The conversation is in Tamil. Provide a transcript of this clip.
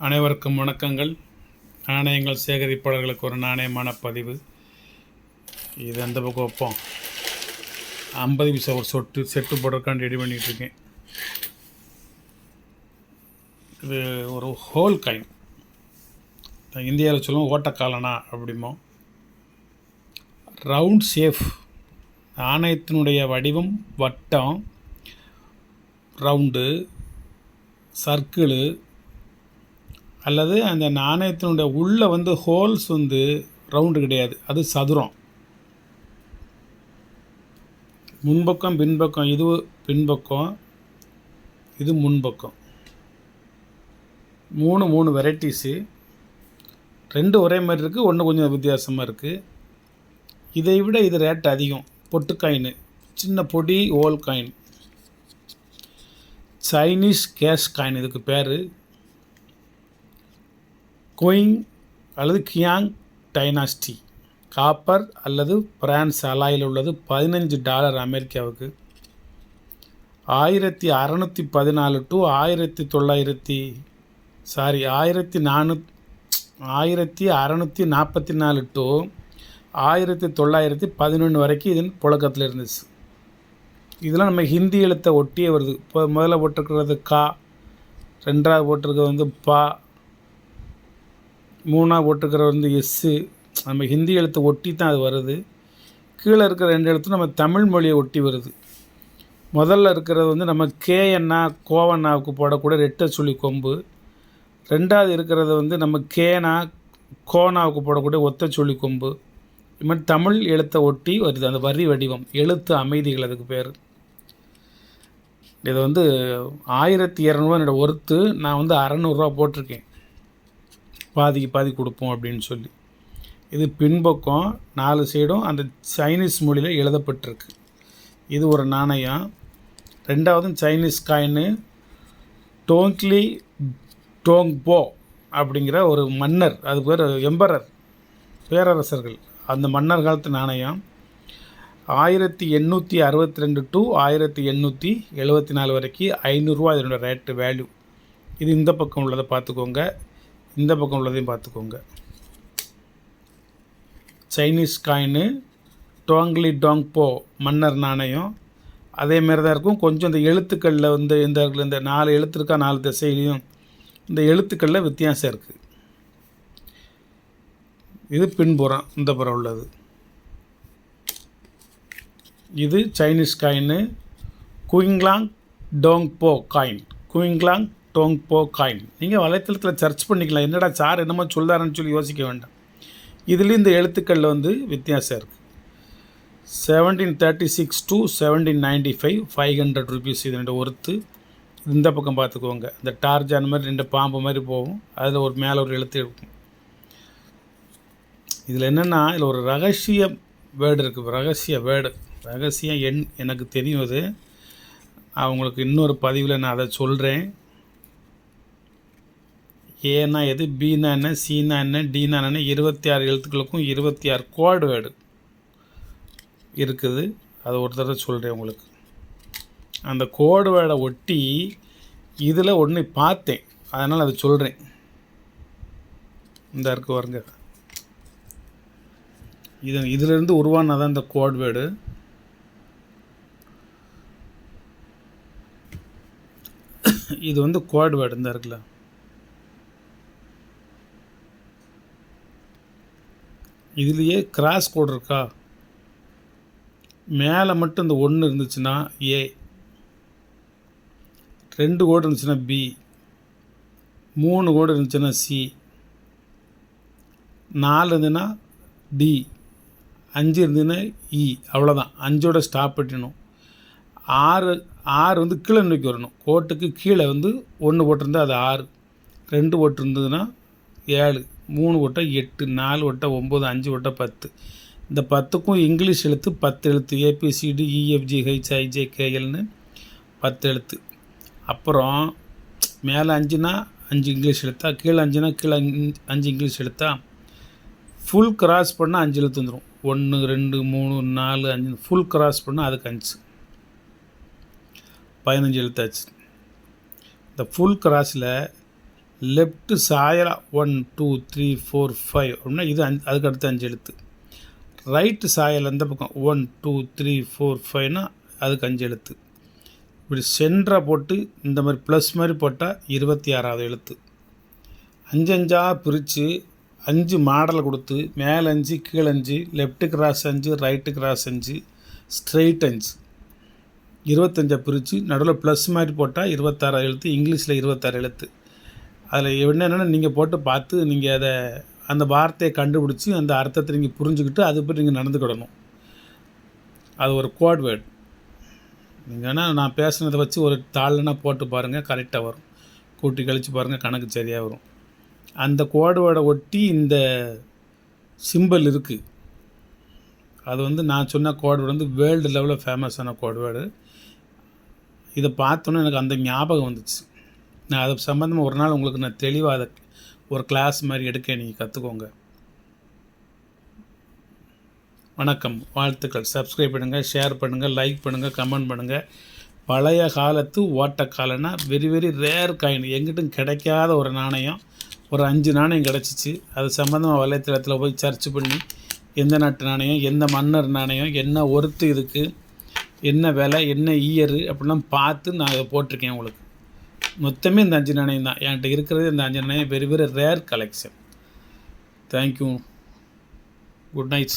அனைவருக்கும் வணக்கங்கள். நாணயங்கள் சேகரிப்பாளர்களுக்கு ஒரு நாணயமான பதிவு. இது அந்த பக்கம் வைப்போம். 50 பைசா ஒரு செட்டு போடுறதுக்காண்டி ரெடி பண்ணிகிட்ருக்கேன். இது ஒரு ஹோல் காயின். இந்தியாவில் சொல்லுவோம் ஓட்டக்காலனா அப்படிமோ. Round shape. நாணயத்தினுடைய வடிவம் வட்டம், ரவுண்டு, சர்க்கிளு, அல்லது அந்த நாணயத்தினுடைய உள்ளே ஹோல்ஸ் ரவுண்டு கிடையாது, அது சதுரம். முன்பக்கம் பின்பக்கம், இது பின்பக்கம், இது முன்பக்கம். மூணு வெரைட்டிஸு. 2 ஒரே மாதிரி இருக்குது, ஒன்று கொஞ்சம் வித்தியாசமாக இருக்குது. இதை விட இது ரேட் அதிகம். பொட்டு காயின், சின்ன பொடி ஓல் காயின், சைனீஸ் கேஷ் காயின் இதுக்கு பேர். குயிங் அல்லது கியாங் டைனாஸ்டி, காப்பர் அல்லது பிரான்ஸ் அலாயில் உள்ளது. $15 அமெரிக்காவுக்கு. 1614 டு 1644 டு 1911 வரைக்கும் இது புழக்கத்தில் இருந்துச்சு. இதெல்லாம் நம்ம ஹிந்தி எழுத்தை ஒட்டியே வருது. இப்போ முதல்ல போட்டிருக்கிறது கா, ரெண்டாவது போட்டிருக்கிறது பா, மூணாவது போட்டிருக்கிறது எஸ்ஸு. நம்ம ஹிந்தி எழுத்தை ஒட்டி தான் அது வருது. கீழே இருக்கிற 2 எழுத்து நம்ம தமிழ் மொழியை ஒட்டி வருது. முதல்ல இருக்கிறது நம்ம கேஎன்னா கோவண்ணாவுக்கு போடக்கூடிய ரெட்டை சுழி கொம்பு. ரெண்டாவது இருக்கிறது நம்ம கேனா கோனாவுக்கு போடக்கூடிய ஒத்த சுழி கொம்பு. இது மாதிரி தமிழ் எழுத்தை ஒட்டி வருது அந்த வரி வடிவம். எழுத்து அமைதிகள் அதுக்கு பேர். இது 1200 ஒர்த்து. நான் 600 போட்டிருக்கேன். பாதிக்கு பாதி கொடுப்போம் அப்படின்னு சொல்லி. இது பின்பக்கம் 4 சைடும் அந்த சைனீஸ் மொழியில் எழுதப்பட்டிருக்கு. இது ஒரு நாணயம். ரெண்டாவது சைனீஸ் காயின். டோங்க்லி டோங்போ அப்படிங்கிற ஒரு மன்னர், அது பேர் எம்பரர், பேரரசர்கள், அந்த மன்னர் காலத்து நாணயம். 1862 டு 1874 வரைக்கும் $500 இதனோட ரேட்டு வேல்யூ. இது இந்த பக்கம் உள்ளதை பார்த்துக்கோங்க, இந்த பக்கம் உள்ளதையும் பார்த்துக்கோங்க. சைனீஸ் காயின், டோங்லி டோங்போ மன்னர் நாணயம் அதேமாரி தான் இருக்கும். கொஞ்சம் இந்த எழுத்துக்களில் இந்த 4 எழுத்து இருக்கா, 4 திசையிலையும் இந்த எழுத்துக்களில் வித்தியாசம் இருக்குது. இது பின்புறம், இந்த புறம் உள்ளது. இது Chinese coin. Qinglong Tongbao coin, Qinglong Tongbao coin. நீங்கள் வலைத்தளத்தில் சர்ச் பண்ணிக்கலாம். என்னடா சார் என்னமோ சொல்கிறாருன்னு சொல்லி யோசிக்க வேண்டாம். இதுலேயும் இந்த எழுத்துக்களில் வித்தியாசம் இருக்குது. 1736 டு 1795 $500 இதனோட ஒர்த்து. இந்த பக்கம் பார்த்துக்கோங்க. இந்த டார்ஜான் மாதிரி 2 பாம்பு மாதிரி போகும். அதில் ஒரு மேலே ஒரு எழுத்து இருக்கும். இதில் என்னென்னா, இதில் ஒரு ரகசிய வேர்டு இருக்குது. ரகசிய எண் எனக்கு தெரியும். அது அவங்களுக்கு இன்னொரு பதிவில் நான் அதை சொல்கிறேன். ஏன்னா எது, பீனா என்ன, சீனா என்ன, டீனா என்ன, 26 எழுத்துக்களுக்கும் 26 கோடு வேர்டு இருக்குது. அதை ஒரு தடவை சொல்கிறேன் உங்களுக்கு. அந்த கோடு வேர்டை ஒட்டி இதில் ஒன்று பார்த்தேன், அதனால் அதை சொல்கிறேன். இந்த இருக்கு பாருங்க, இதிலிருந்து உருவானதான் இந்த கோட் வேர்டு. இது கோட் வேர்டு இந்த இருக்குல்ல, இதுலேயே கிராஸ் கோடு இருக்கா, மேலே மட்டும் இந்த 1 இருந்துச்சுன்னா ஏ, 2 கோடு இருந்துச்சுன்னா பி, 3 கோடு இருந்துச்சுன்னா சி, 4 இருந்துன்னா டி, 5 இருந்ததுன்னா இ. அவ்வளோதான். 5ஓட ஸ்டாப் பண்ணிடணும். 6 கீழே நோக்கி வரணும். கோட்டுக்கு கீழே 1 போட்டிருந்தா அது 6, 2 போட்டிருந்ததுன்னா 7, 3 ஓட்ட 8, 4 ஓட்ட 9, 5 ஓட்ட 10. இந்த 10க்கும் இங்கிலீஷ் எழுத்து 10 எழுத்து. ஏபிசிடி இஎஃப்ஜிஹெச் ஐஜேகேஎல்னு 10 எழுத்து. அப்புறம் மேலே 5னா 5 இங்கிலீஷ் எழுத்தா, கீழே 5னா கீழே 5 இங்கிலீஷ் எழுத்தா. ஃபுல் கிராஸ் பண்ணால் 5 எழுத்து வந்துடும். 1 2 3 4 5 ஃபுல் கிராஸ் பண்ணால் அதுக்கு 5, 15 எழுத்தாச்சு. இந்த ஃபுல் கிராஸில் லெஃப்ட்டு சாயலாக 1 2 3 4 5 அப்படின்னா இது அதுக்கு அடுத்து 5 எழுத்து. ரைட்டு சாயல் அந்த பக்கம் 1 2 3 4 5னா அதுக்கு 5 எழுத்து. இப்படி சென்டராக போட்டு இந்த மாதிரி ப்ளஸ் மாதிரி போட்டால் 26வது எழுத்து. 5 5ஆக பிரித்து 5 மாடலை கொடுத்து மேலே 5 கீழே 5 left cross 5 right cross 5 straight 5 25 பிரித்து நடுவில் ப்ளஸ் மாதிரி போட்டால் 26 எழுத்து. இங்கிலீஷில் 26 எழுத்து. அதில் என்னென்னா நீங்கள் போட்டு பார்த்து நீங்கள் அதை அந்த வார்த்தையை கண்டுபிடிச்சி அந்த அர்த்தத்தை நீங்கள் புரிஞ்சுக்கிட்டு அதுபடி நீங்கள் நடந்துக்கிடணும். அது ஒரு கோட் வேர்டு. நீங்கள் வேணால் நான் பேசுனதை வச்சு ஒரு தாள்னா போட்டு பாருங்கள், கரெக்டாக வரும். கூட்டி கழித்து பாருங்கள், கணக்கு சரியாக வரும். அந்த கோட் வேர்டை ஒட்டி இந்த சிம்பிள் இருக்குது. அது வந்து நான் சொன்ன கோட் வேர்டு வந்து வேர்ல்டு லெவலில் ஃபேமஸான கோட் வேர்டு. இதை பார்த்தோன்னே எனக்கு அந்த ஞாபகம் வந்துச்சு. நான் அது சம்மந்தமாக ஒரு நாள் உங்களுக்கு நான் தெளிவாக அதை ஒரு கிளாஸ் மாதிரி எடுக்க நீங்கள் கற்றுக்கோங்க. வணக்கம், வாழ்த்துக்கள். சப்ஸ்கிரைப் பண்ணுங்கள், ஷேர் பண்ணுங்கள், லைக் பண்ணுங்கள், கமெண்ட் பண்ணுங்கள். பழைய காலத்து ஓட்டக்காலன்னா வெரி வெரி ரேர் காயின், எங்கிட்டும் கிடைக்காத ஒரு நாணயம். ஒரு 5 நாணயம் கிடச்சிச்சு. அது சம்மந்தமாக வலைத்தளத்தில் போய் சர்ச் பண்ணி எந்த நாட்டு நாணயம், எந்த மன்னர் நாணயம், என்ன ஒர்த்து இதுக்கு, என்ன விலை, என்ன இயரு அப்படிலாம் பார்த்து நான் அதை போட்டிருக்கேன் உங்களுக்கு. மொத்தமே இந்த 5 நாணயம் தான் என்கிட்ட இருக்கிறது. இந்த 5 நாணயம் very very rare collection. Thank you. Good night.